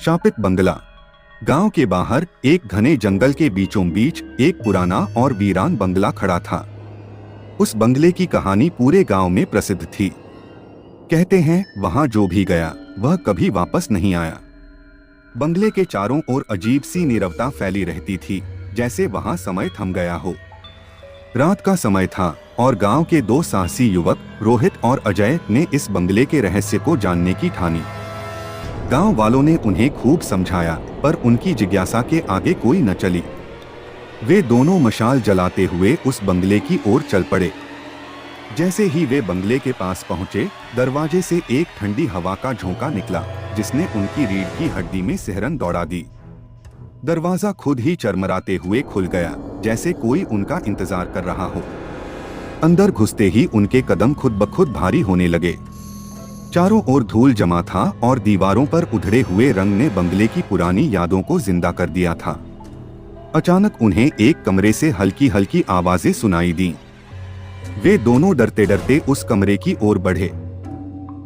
शापित बंगला। गांव के बाहर एक घने जंगल के बीचों बीच एक पुराना और वीरान बंगला खड़ा था। उस बंगले की कहानी पूरे गांव में प्रसिद्ध थी। कहते हैं वहां जो भी गया वह कभी वापस नहीं आया। बंगले के चारों ओर अजीब सी नीरवता फैली रहती थी, जैसे वहां समय थम गया हो। रात का समय था और गांव के दो साहसी युवक रोहित और अजय ने इस बंगले के रहस्य को जानने की ठानी। गांव वालों ने उन्हें खूब समझाया, पर उनकी जिज्ञासा के आगे कोई न चली। वे दोनों मशाल जलाते हुए उस बंगले की ओर चल पड़े। जैसे ही वे बंगले के पास पहुंचे, दरवाजे से एक ठंडी हवा का झोंका निकला, जिसने उनकी रीढ़ की हड्डी में सिहरन दौड़ा दी। दरवाजा खुद ही चरमराते हुए खुल गया, जैसे कोई उनका इंतजार कर रहा हो। अंदर घुसते ही उनके कदम खुद ब खुद भारी होने लगे। चारों ओर धूल जमा था और दीवारों पर उधड़े हुए रंग ने बंगले की पुरानी यादों को जिंदा कर दिया था। अचानक उन्हें एक कमरे से हल्की हल्की आवाजें सुनाई दी। वे दोनों डरते डरते उस कमरे की ओर बढ़े।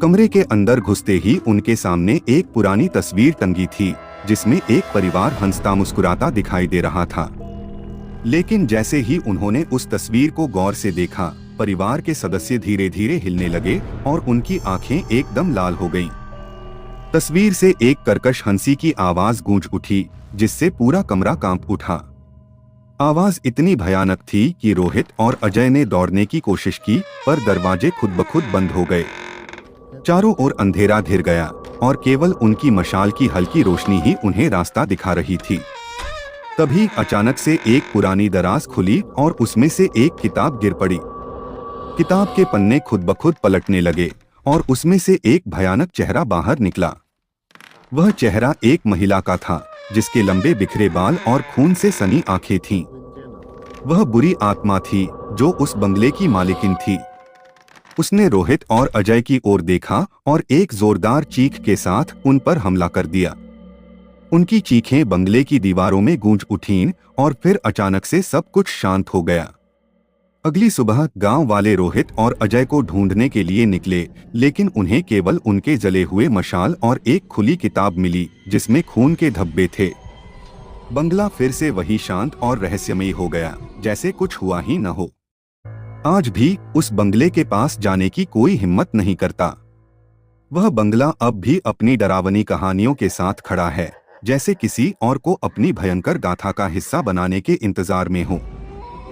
कमरे के अंदर घुसते ही उनके सामने एक पुरानी तस्वीर टंगी थी, जिसमें एक परिवार हंसता मुस्कुराता दिखाई दे रहा था। लेकिन जैसे ही उन्होंने उस तस्वीर को गौर से देखा, परिवार के सदस्य धीरे धीरे हिलने लगे और उनकी आंखें एकदम लाल हो गईं। तस्वीर से एक कर्कश हंसी की आवाज गूंज उठी, जिससे पूरा कमरा कांप उठा। आवाज इतनी भयानक थी कि रोहित और अजय ने दौड़ने की कोशिश की, पर दरवाजे खुद ब खुद बंद हो गए। चारों ओर अंधेरा घिर गया और केवल उनकी मशाल की हल्की रोशनी ही उन्हें रास्ता दिखा रही थी। तभी अचानक से एक पुरानी दराज खुली और उसमें से एक किताब गिर पड़ी। किताब के पन्ने खुद ब खुद पलटने लगे और उसमें से एक भयानक चेहरा बाहर निकला। वह चेहरा एक महिला का था, जिसके लंबे बिखरे बाल और खून से सनी आंखें थीं। वह बुरी आत्मा थी जो उस बंगले की मालिकिन थी। उसने रोहित और अजय की ओर देखा और एक जोरदार चीख के साथ उन पर हमला कर दिया। उनकी चीखें बंगले की दीवारों में गूंज उठीं और फिर अचानक से सब कुछ शांत हो गया। अगली सुबह गांव वाले रोहित और अजय को ढूंढने के लिए निकले, लेकिन उन्हें केवल उनके जले हुए मशाल और एक खुली किताब मिली, जिसमें खून के धब्बे थे। बंगला फिर से वही शांत और रहस्यमयी हो गया, जैसे कुछ हुआ ही न हो। आज भी उस बंगले के पास जाने की कोई हिम्मत नहीं करता। वह बंगला अब भी अपनी डरावनी कहानियों के साथ खड़ा है, जैसे किसी और को अपनी भयंकर गाथा का हिस्सा बनाने के इंतजार में हो।